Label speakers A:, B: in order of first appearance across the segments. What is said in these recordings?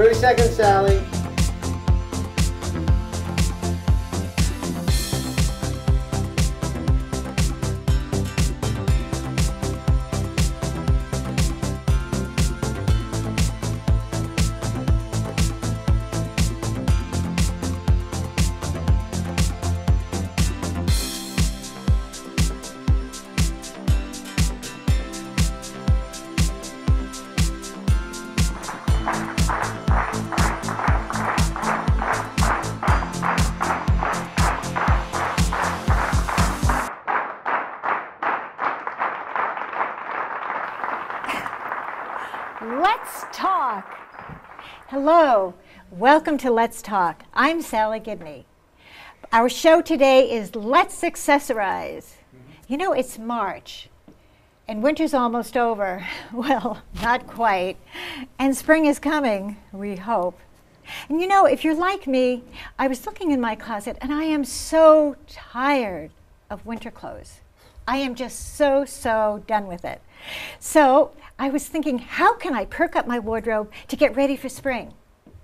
A: 30 seconds, Sally.
B: Let's talk. Hello, welcome to Let's Talk. I'm Salley Gibney. Our show today is Let's Accessorize. You know, it's March and winter's almost over. Well, not quite. And spring is coming, we hope. And you know, if you're like me, I was looking in my closet and I am so tired of winter clothes. I am just so done with it. So I was thinking, how can I perk up my wardrobe to get ready for spring?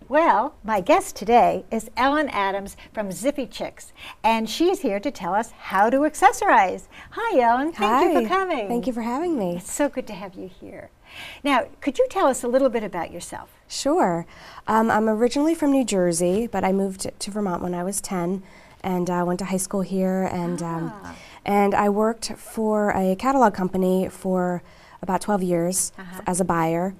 B: Well, my guest today is Ellen Adams from Zippy Chicks, and she's here to tell us how to accessorize. Hi, Ellen. Thank you for coming.
C: Thank you for having me.
B: It's so good to have you here. Now, could you tell us a little bit about yourself?
C: Sure. I'm originally from New Jersey, but I moved to Vermont when I was 10, and went to high school here, and I worked for a catalog company for about 12 years as a buyer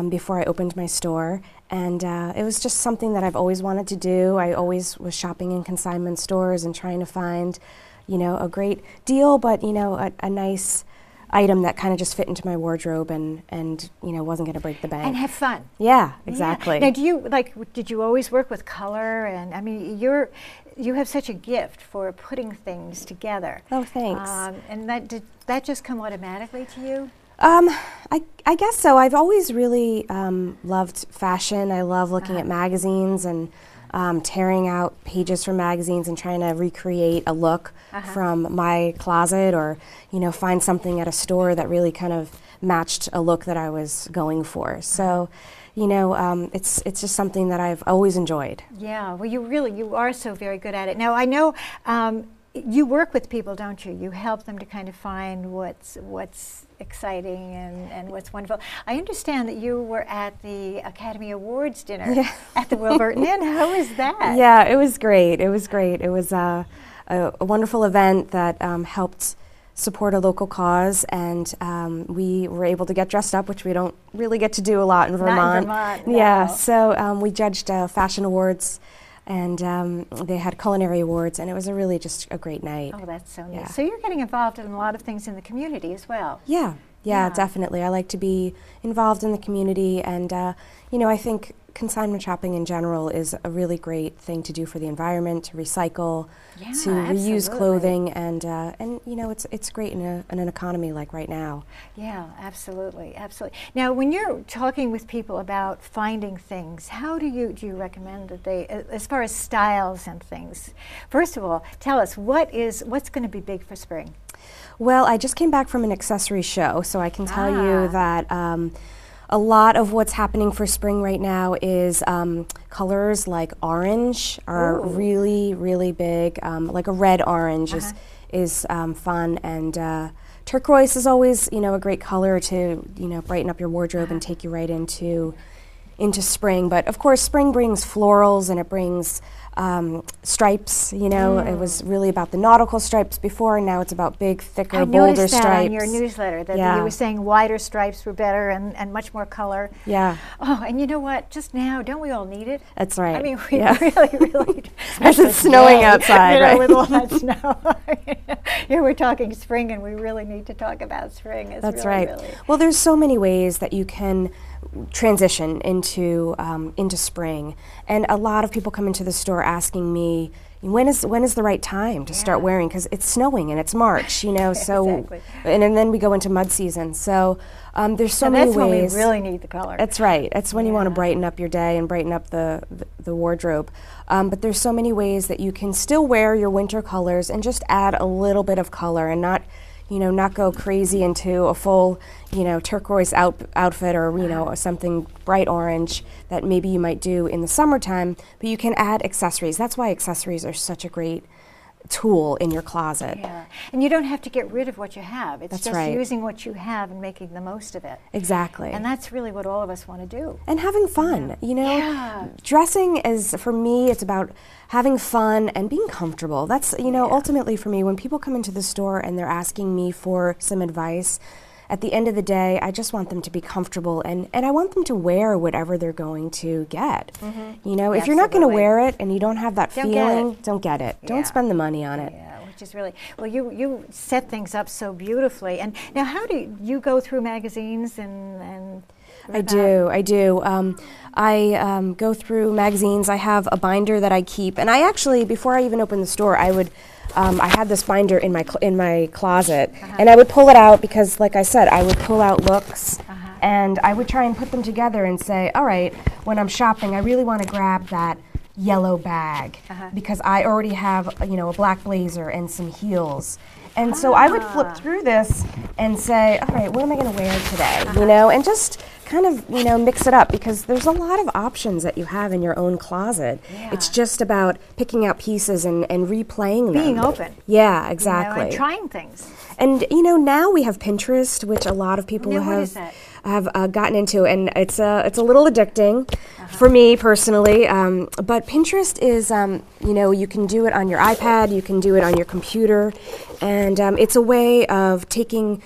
C: before I opened my store. And it was just something that I've always wanted to do. I always was shopping in consignment stores and trying to find, you know, a great deal, but, you know, a nice item that kind of just fit into my wardrobe and you know, wasn't going to break the bank.
B: And have fun.
C: Yeah, exactly.
B: Yeah. Now, did you always work with color? And I mean, you have such a gift for putting things together.
C: Oh, thanks.
B: And did that just come automatically to you?
C: I guess so. I've always really loved fashion. I love looking at magazines and tearing out pages from magazines and trying to recreate a look from my closet, or, you know, find something at a store that really kind of matched a look that I was going for. So, you know, it's just something that I've always enjoyed.
B: Yeah, well, you are so very good at it. Now, I know you work with people, don't you? You help them to kind of find what's exciting and what's wonderful. I understand that you were at the Academy Awards dinner at the Wilburton Inn. How was that?
C: Yeah, it was great. It was great. It was a wonderful event that helped support a local cause, and we were able to get dressed up, which we don't really get to do a lot in Vermont.
B: Not in Vermont, no.
C: Yeah, so we judged fashion awards, and they had culinary awards, and it was really just a great night.
B: Oh, that's so nice.
C: Yeah.
B: So you're getting involved in a lot of things in the community as well.
C: Yeah, definitely. I like to be involved in the community, and you know, I think consignment shopping in general is a really great thing to do for the environment, to recycle, to reuse clothing, and you know, it's great in an economy like right now.
B: Yeah, absolutely. Now, when you're talking with people about finding things, how do you recommend that they, as far as styles and things? First of all, tell us what's going to be big for spring.
C: Well, I just came back from an accessory show, so I can tell you that a lot of what's happening for spring right now is colors like orange are really big. Like a red orange is fun, and turquoise is always, you know, a great color to, you know, brighten up your wardrobe and take you right into spring. But of course, spring brings florals, and it brings stripes. You know, it was really about the nautical stripes before, and now it's about big, thicker, bolder stripes.
B: I noticed that on your newsletter, that you were saying wider stripes were better and much more color.
C: Yeah.
B: Oh, and you know what? Just now, don't we all need it?
C: That's right.
B: I mean, we really do.
C: Especially it's snowing outside,
B: you know,
C: right?
B: with all that snow. Here we're talking spring, and we really need to talk about spring.
C: That's right. Well, there's so many ways that you can transition into spring, and a lot of people come into the store asking me, when is the right time to start wearing, because it's snowing and it's March, you know. So and then we go into mud season, so there's so many ways.
B: That's when we really need the color.
C: That's right. That's when you want to brighten up your day and brighten up the wardrobe. But there's so many ways that you can still wear your winter colors and just add a little bit of color, and not, you know, not go crazy into a full, you know, turquoise outfit or, you know, something bright orange that maybe you might do in the summertime, but you can add accessories. That's why accessories are such a great tool in your closet.
B: Yeah, and you don't have to get rid of what you have. It's
C: That's
B: just
C: right.
B: using what you have and making the most of it.
C: Exactly.
B: And that's really what all of us want to do.
C: And having fun, you know.
B: Yeah.
C: Dressing is, for me, it's about having fun and being comfortable. That's, you know, ultimately for me, when people come into the store and they're asking me for some advice, at the end of the day, I just want them to be comfortable, and I want them to wear whatever they're going to get. You know, if you're not going to wear it and you don't have that feeling, don't get it. Don't spend the money on it.
B: Yeah, which is really, well, you set things up so beautifully. And now, how do you go through magazines and
C: I do. I go through magazines. I have a binder that I keep, and I actually, before I even opened the store, I would. I had this binder in my closet, and I would pull it out because, like I said, I would pull out looks, and I would try and put them together and say, all right, when I'm shopping, I really want to grab that yellow bag because I already have, you know, a black blazer and some heels. And so I would flip through this and say, all right, what am I going to wear today? You know, and just kind of, you know, mix it up because there's a lot of options that you have in your own closet.
B: Yeah.
C: It's just about picking out pieces and replaying them.
B: being open?
C: Yeah, exactly.
B: You know, and trying things.
C: And, you know, now we have Pinterest, which a lot of people
B: Now, what
C: have
B: is that?
C: gotten into, and it's a little addicting for me personally. But Pinterest is, you know, you can do it on your iPad, you can do it on your computer, and it's a way of taking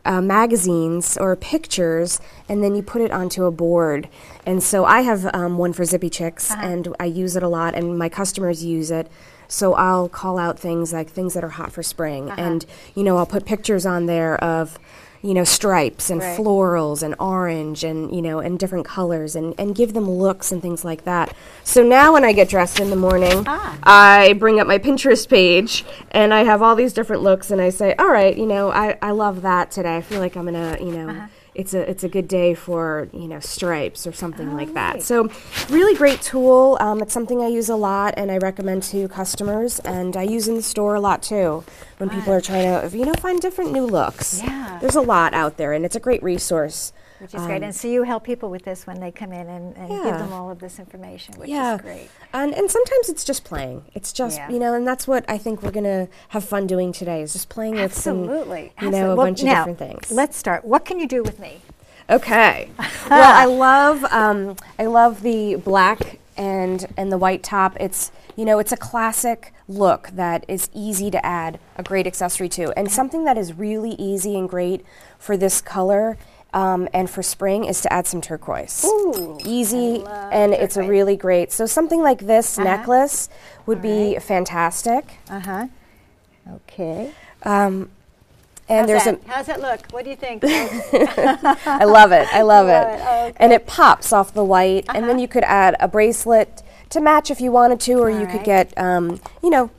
C: magazines or pictures, and then you put it onto a board. And so I have one for Zippy Chicks, and I use it a lot, and my customers use it. So I'll call out things like things that are hot for spring, and you know, I'll put pictures on there of, you know, stripes and florals and orange and, you know, and different colors and give them looks and things like that. So now when I get dressed in the morning, I bring up my Pinterest page and I have all these different looks and I say, all right, you know, I love that today. I feel like I'm gonna, you know, it's a good day for, you know, stripes or something like that. So really great tool. It's something I use a lot and I recommend to customers, and I use in the store a lot too when people are trying to, you know, find different new looks.
B: Yeah.
C: There's a lot out there and it's a great resource.
B: Which is great. And so you help people with this when they come in and give them all of this information, which is great.
C: And sometimes it's just playing. It's just, you know, and that's what I think we're going to have fun doing today, is just playing with some, you know, a bunch of different things.
B: Let's start. What can you do with me?
C: Okay. Well, I love the black and the white top. It's, you know, it's a classic look that is easy to add a great accessory to. And something that is really easy and great for this color and for spring is to add some turquoise.
B: Ooh,
C: easy, and it's a really great. So something like this necklace would be fantastic.
B: Okay.
C: And
B: how's it look? What do you think?
C: I love it. I love it.
B: Oh, okay.
C: And it pops off the white, and then you could add a bracelet to match if you wanted to, or you could get, you know,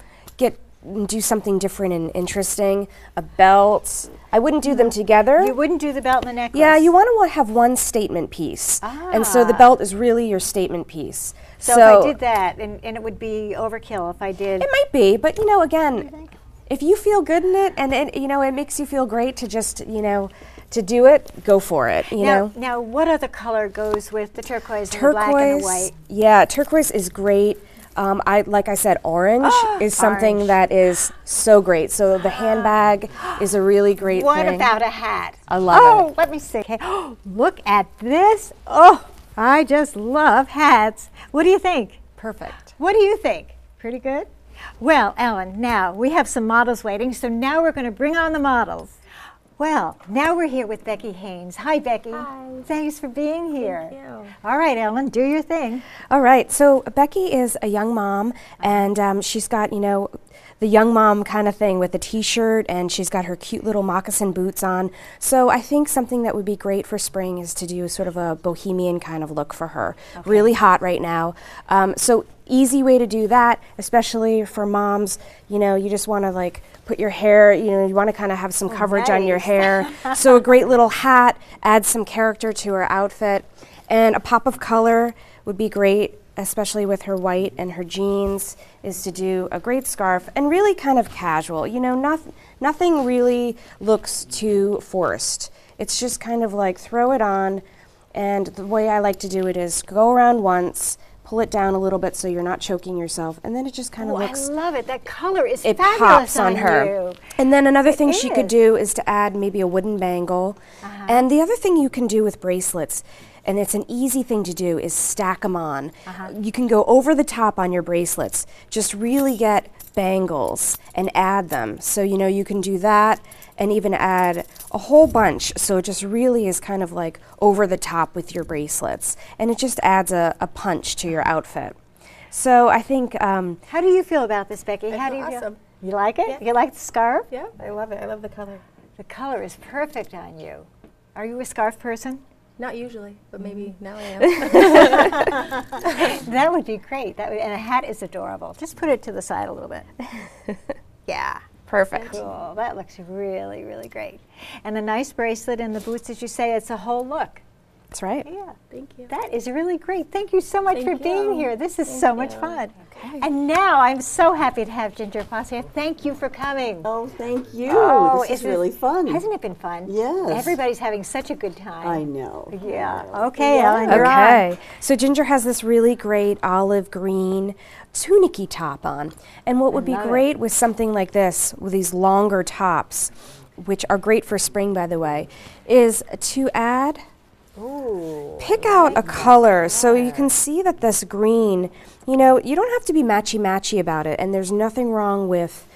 C: do something different and interesting. A belt. I wouldn't do them together.
B: You wouldn't do the belt and the necklace?
C: Yeah, you want to have one statement piece. And so the belt is really your statement piece.
B: So if I did that, and it would be overkill if I did.
C: It might be, but you know, again, if you feel good in it and it, you know, it makes you feel great to just, you know, to do it, go for it, you know.
B: Now, what other color goes with the turquoise and the black and the white?
C: Yeah, turquoise is great. Like I said, orange is something that is so great. So the handbag is a really great thing.
B: What about a hat?
C: I love it.
B: Oh, let me see. Okay. Look at this. Oh, I just love hats. What do you think?
C: Perfect.
B: What do you think? Pretty good? Well, Ellen, now we have some models waiting, so now we're going to bring on the models. Well, now we're here with Becky Haynes. Hi, Becky.
C: Hi.
B: Thanks for being here.
C: Thank you.
B: All right, Ellen, do your thing.
C: All right, so Becky is a young mom, and she's got, you know, the young mom kind of thing with a t-shirt, and she's got her cute little moccasin boots on. So I think something that would be great for spring is to do sort of a bohemian kind of look for her. Okay. Really hot right now. So easy way to do that, especially for moms, you know, you just want to like put your hair, you know, you want to kind of have some coverage on your hair. So a great little hat adds some character to her outfit, and a pop of color would be great especially with her white and her jeans, is to do a great scarf and really kind of casual. You know, nothing really looks too forced. It's just kind of like throw it on, and the way I like to do it is go around once, pull it down a little bit so you're not choking yourself, and then it just kind of looks...
B: I love it. That color is
C: it
B: fabulous
C: pops on her.
B: you.
C: And then another thing she could do is to add maybe a wooden bangle. And the other thing you can do with bracelets, and it's an easy thing to do, is stack them on. You can go over the top on your bracelets. Just really get bangles and add them. So, you know, you can do that and even add a whole bunch. So it just really is kind of like over the top with your bracelets. And it just adds a punch to your outfit. So I think...
B: how do you feel about this, Becky? How do you
A: awesome.
B: feel? You like it?
A: Yeah.
B: You like the scarf?
A: Yeah, I love it. I love the color.
B: The color is perfect on you. Are you a scarf person?
A: Not usually, but maybe now I am.
B: That would be great. That would, and a hat is adorable. Just put it to the side a little bit. Yeah.
C: Perfect.
B: Cool. That looks really, really great. And the nice bracelet and the boots, as you say, it's a whole look.
C: That's right.
B: Yeah.
A: Thank you.
B: That is really great. Thank you so much
A: Thank
B: for
A: you.
B: being here. This is
A: Thank
B: so much
A: you.
B: fun.
C: Okay.
B: And now I'm so happy to have Ginger Foss here. Thank you for coming.
D: Oh, thank you.
B: Oh,
D: this is really fun.
B: Hasn't it been fun?
D: Yes.
B: Everybody's having such a good time.
D: I know.
B: Yeah.
D: I know.
B: Okay,
D: Yeah.
B: Ellen, you're on.
C: Okay, so Ginger has this really great olive green tunicky top on. And what would be
B: love it.
C: great with something like this, with these longer tops, which are great for spring, by the way, is to add, pick out a color. So you can see that this green, you know, you don't have to be matchy-matchy about it, and there's nothing wrong with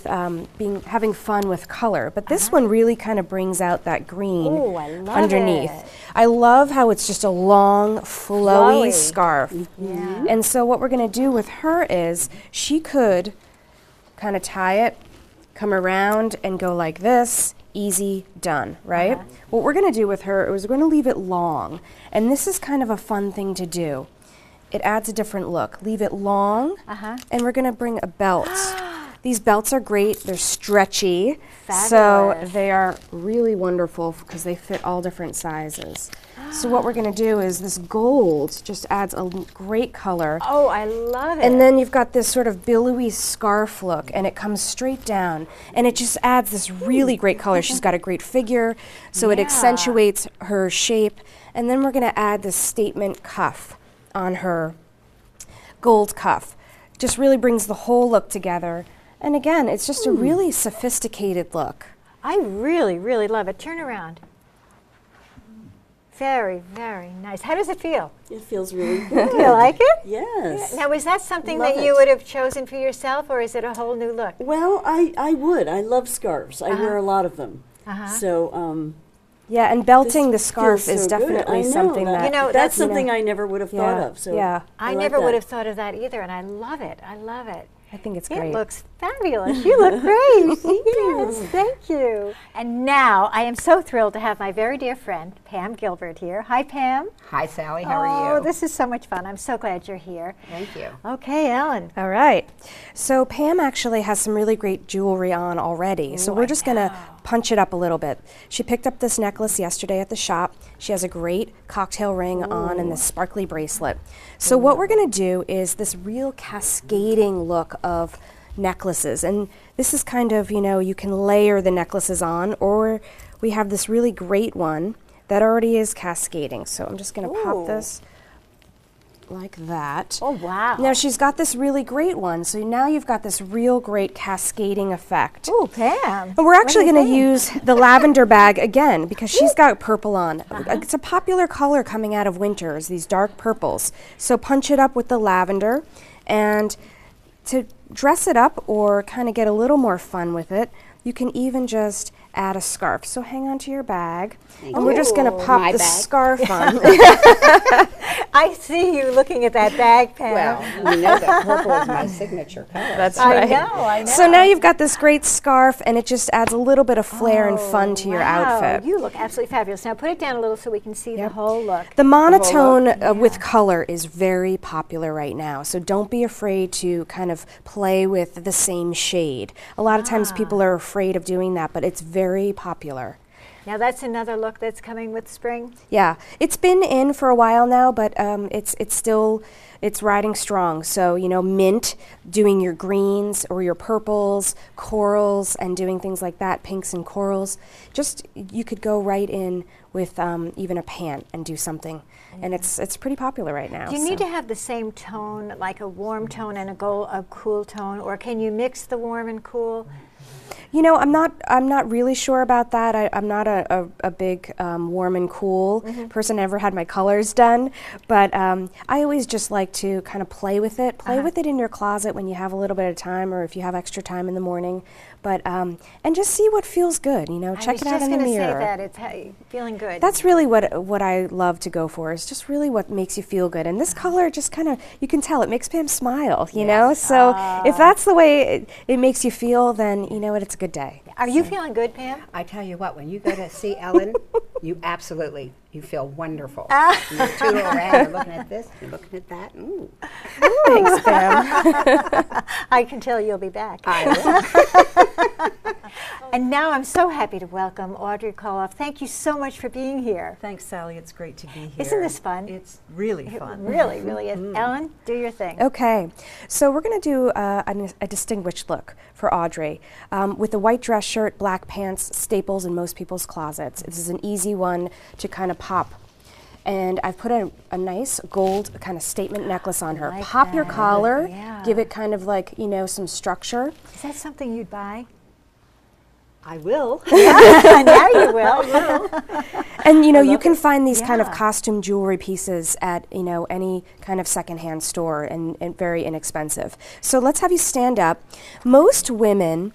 C: having fun with color, but this one really kind of brings out that green
B: Ooh, I love
C: underneath.
B: it.
C: I love how it's just a long, flowy
B: Flowy.
C: scarf.
B: Yeah.
C: And so what we're going to do with her is she could kind of tie it, come around, and go like this. Easy, done, right? What we're going to do with her is we're going to leave it long, and this is kind of a fun thing to do. It adds a different look. Leave it long, and we're going to bring a belt. These belts are great. They're stretchy, so
B: Fabulous.
C: they are really wonderful because they fit all different sizes. So what we're going to do is this gold just adds a great color.
B: Oh, I love it.
C: And then you've got this sort of billowy scarf look, and it comes straight down, and it just adds this really great color. She's got a great figure, so it
B: Yeah.
C: accentuates her shape. And then we're going to add this statement cuff on her gold cuff. Just really brings the whole look together. And again, it's just a really sophisticated look.
B: I really, really love it. Turn around. Very, very nice. How does it feel?
D: It feels really good.
B: Do you like it?
D: Yes.
B: Now, is that something
D: Love
B: that you
D: it.
B: would have chosen for yourself, or is it a whole new look?
D: Well, I would. I love scarves. I wear a lot of them. So
C: Yeah, and belting the
D: this
C: scarf
D: feels
C: is
D: so good.
C: definitely
D: I know
C: something
D: that.
C: that,
B: You know,
D: that's
B: that's,
D: something I never would have thought of. So
C: yeah.
B: I
D: like
B: never
D: that.
B: would have thought of that either, and I love it. I love it.
C: I think it's
B: It
C: great.
B: looks fabulous. You look great. Yes, thank you. And now I am so thrilled to have my very dear friend, Pam Gilbert, here. Hi, Pam.
E: Hi, Sally. How are you?
B: Oh, this is so much fun. I'm so glad you're here.
E: Thank you.
B: Okay, Ellen.
C: All right. So Pam actually has some really great jewelry on already. So we're just going to punch it up a little bit. She picked up this necklace yesterday at the shop. She has a great cocktail ring on and this sparkly bracelet. So what we're going to do is this real cascading look of necklaces. And this is kind of, you know, you can layer the necklaces on, or we have this really great one that already is cascading. So I'm just going to pop this like that.
B: Oh, wow.
C: Now she's got this really great one, so now you've got this real great cascading effect.
B: Oh, Pam.
C: And we're actually going to use the lavender bag again because she's got purple on. It's a popular color coming out of winter, is these dark purples. So punch it up with the lavender, and to dress it up or kind of get a little more fun with it, you can even just add a scarf. So hang on to your bag, and we're just going to pop
E: my
C: the
E: bag.
C: scarf on.
B: I see you looking at that bag, Pam.
E: Well, you know that purple is my signature color.
C: That's
B: I
C: right.
B: know, I know.
C: So now you've got this great scarf, and it just adds a little bit of flair and fun to your
B: Wow,
C: outfit.
B: You look absolutely fabulous. Now put it down a little so we can see the whole look.
C: The monotone with color is very popular right now, so don't be afraid to kind of play with the same shade. A lot of times people are afraid of doing that, but it's very popular.
B: Now that's another look that's coming with spring.
C: Yeah, it's been in for a while now, but it's still riding strong. So mint, doing your greens or your purples, corals, and doing things like that, pinks and corals. Just you could go right in with even a pant and do something, and it's pretty popular right now.
B: Do you need to have the same tone, like a warm tone and a cool tone, or can you mix the warm and cool?
C: I'm not really sure about that. I'm not a big warm and cool person. I never had my colors done, but I always just like to kind of play with it. Play with it in your closet when you have a little bit of time, or if you have extra time in the morning. But and just see what feels good. Check it out in the mirror. I was just going to say that it's
B: feeling good.
C: That's really what I love to go for. Is just really what makes you feel good. And this color just kind of, you can tell it makes Pam smile. You know, so if that's the way it makes you feel, then you know what, it's a good day.
B: Are you feeling good, Pam?
E: I tell you what, when you go to see Ellen, you feel wonderful. You tootle around, you're looking at this, you're looking at that. Ooh.
C: Thanks, Pam.
B: I can tell you'll be back.
E: I will.
B: And now I'm so happy to welcome Audrey Koloff. Thank you so much for being here.
F: Thanks, Sally. It's great to be here.
B: Isn't this fun?
F: It's really fun.
B: It really, really is. Ellen, do your thing.
C: Okay, so we're going to do a distinguished look for Audrey with a white dress shirt, black pants, staples in most people's closets. This is an easy one to kind of pop. And I've put a nice gold kind of statement necklace on her.
B: Like
C: pop your
B: that.
C: collar,
B: Yeah.
C: give it kind of like, some structure.
B: Is that something you'd buy?
E: I will.
B: Now you will.
C: And you can find these kind of costume jewelry pieces at any kind of secondhand store and very inexpensive. So let's have you stand up. Most women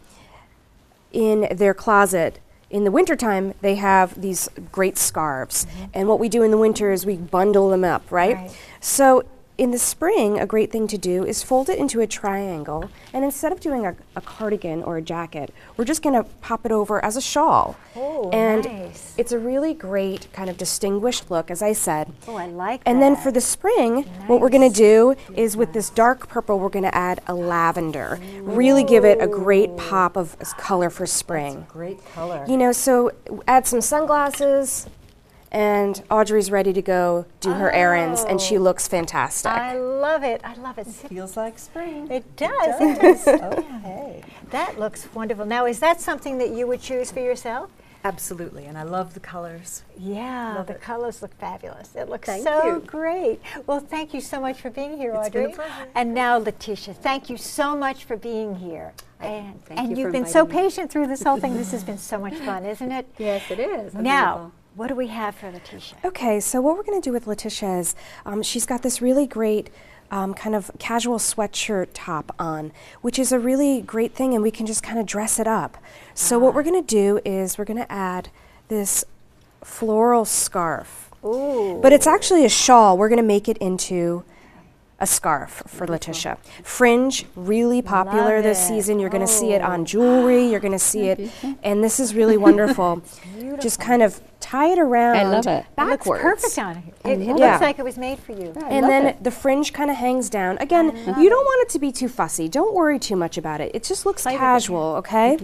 C: in their closet in the wintertime, they have these great scarves. And what we do in the winter is we bundle them up, right? So in the spring, a great thing to do is fold it into a triangle, and instead of doing a cardigan or a jacket, we're just going to pop it over as a shawl.
B: Oh,
C: and
B: nice.
C: It's a really great kind of distinguished look, as I said.
B: Oh, I like that.
C: And then for the spring, what we're going to do is with this dark purple, we're going to add a lavender. Really give it a great pop of color for spring.
E: Great color.
C: So add some sunglasses, and Audrey's ready to go do her errands, and she looks fantastic.
B: I love it. I love it.
F: Feels like spring.
B: It does. It does.
E: Okay.
B: That looks wonderful. Now, is that something that you would choose for yourself?
F: Absolutely, and I love the colors.
B: Yeah,
F: Love
B: the
F: it.
B: colors look fabulous. It looks
E: Thank
B: so
E: you.
B: great. Well, thank you so much for being here,
F: It's been a
B: Audrey.
F: pleasure.
B: And now, Letitia, thank you so much for being here. And
E: thank you
B: you've
E: for
B: been so
E: inviting me.
B: patient through this whole thing. This has been so much fun, isn't it?
E: Yes, it is.
B: Now, what do we have for Letitia?
C: Okay, so what we're going to do with Letitia is she's got this really great kind of casual sweatshirt top on, which is a really great thing, and we can just kind of dress it up. So what we're going to do is we're going to add this floral scarf.
B: Ooh.
C: But it's actually a shawl. We're going to make it into a scarf for Letitia. Fringe, really popular
B: Love
C: this
B: it.
C: season. You're going to see it on jewelry. You're going to see it, and this is really wonderful. Just kind of tie it around
E: I love it.
B: It looks
C: backwards.
B: perfect on her. It
C: love
B: looks
C: it.
B: like it was made for you.
C: And then the fringe kind of hangs down. Again, you don't want it to be too fussy. Don't worry too much about it. It just looks casual, okay?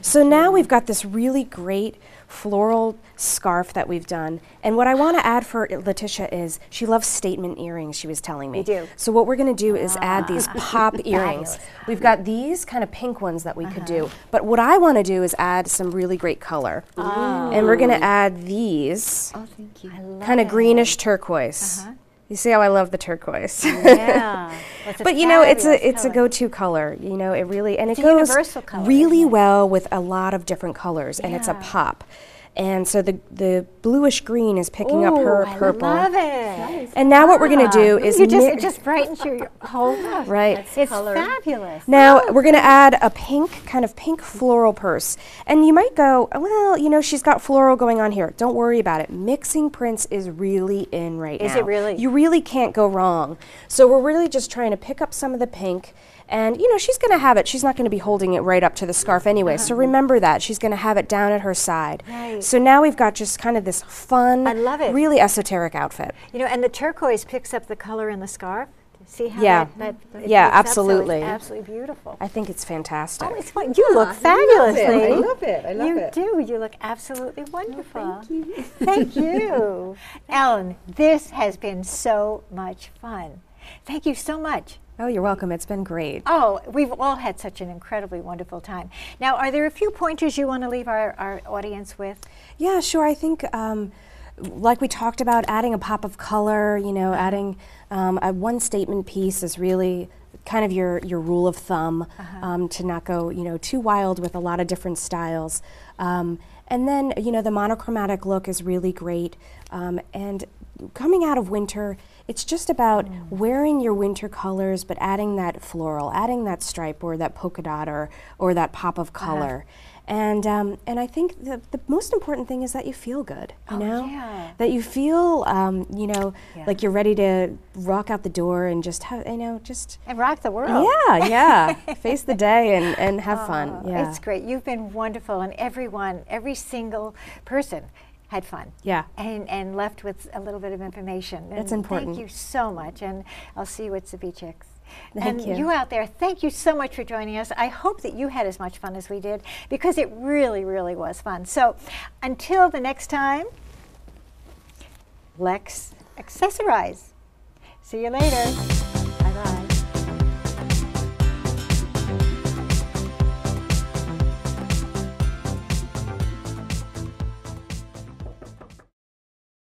C: So now we've got this really great floral scarf that we've done. And what I want to add for Letitia is she loves statement earrings, she was telling me.
B: You do.
C: So what we're going to do is add these pop earrings. We've got these kind of pink ones that we could do. But what I want to do is add some really great color. And we're going to add these
E: Oh, thank you.
C: kind of greenish turquoise. You see how I love the turquoise?
B: Yeah. Well, it's a
C: But it's
B: fabulous
C: a
B: color.
C: go-to color. It really, and
B: It's
C: it
B: a
C: goes
B: universal color,
C: really
B: isn't it?
C: well with a lot of different colors, and it's a
B: Yeah.
C: pop. And so the bluish green is picking up her
B: Ooh,
C: purple.
B: I love it.
C: And now what we're going to do is
B: it
C: mix.
B: just brightens your whole look.
C: Right.
B: It's fabulous.
C: Now we're going to add a kind of pink floral purse. And you might go, well, she's got floral going on here. Don't worry about it. Mixing prints is really in right now.
B: Is it really?
C: You really can't go wrong. So we're really just trying to pick up some of the pink. And, she's going to have it. She's not going to be holding it right up to the scarf anyway. So remember that. She's going to have it down at her side.
B: Right.
C: So now we've got just kind of this fun,
B: I love it.
C: really esoteric outfit.
B: And the turquoise picks up the color in the scarf. See how
C: Yeah.
B: that it
C: Yeah,
B: picks up, so
C: absolutely.
B: it's absolutely beautiful.
C: I think it's fantastic.
B: Oh, it's fun. You look fabulous,
E: I
B: lady.
E: love it. I love
B: you
E: it.
B: do. You look absolutely wonderful.
E: Thank you.
B: Thank you. Ellen, this has been so much fun. Thank you so much.
C: Oh, you're welcome. It's been great.
B: Oh, we've all had such an incredibly wonderful time. Now, are there a few pointers you want to leave our audience with?
C: Yeah, sure. I think, like we talked about, adding a pop of color, you know, adding a one statement piece is really kind of your rule of thumb, to not go, you know, too wild with a lot of different styles. And then, you know, the monochromatic look is really great. And coming out of winter, it's just about wearing your winter colors, but adding that floral, adding that stripe or that polka dot or that pop of color. And I think the most important thing is that you feel good, you know?
B: Yeah.
C: That you feel, you know, like you're ready to rock out the door and just have, you know, just...
B: And rock the world.
C: Yeah, face the day and have fun, yeah.
B: It's great. You've been wonderful, and every single person had fun.
C: Yeah.
B: And left with a little bit of information.
C: That's
B: And
C: important.
B: Thank you so much, and I'll see you at Zippy Chicks.
C: Thank
B: and
C: you.
B: you out there, thank you so much for joining us. I hope that you had as much fun as we did, because it really, really was fun. So until the next time, let's accessorize. See you later.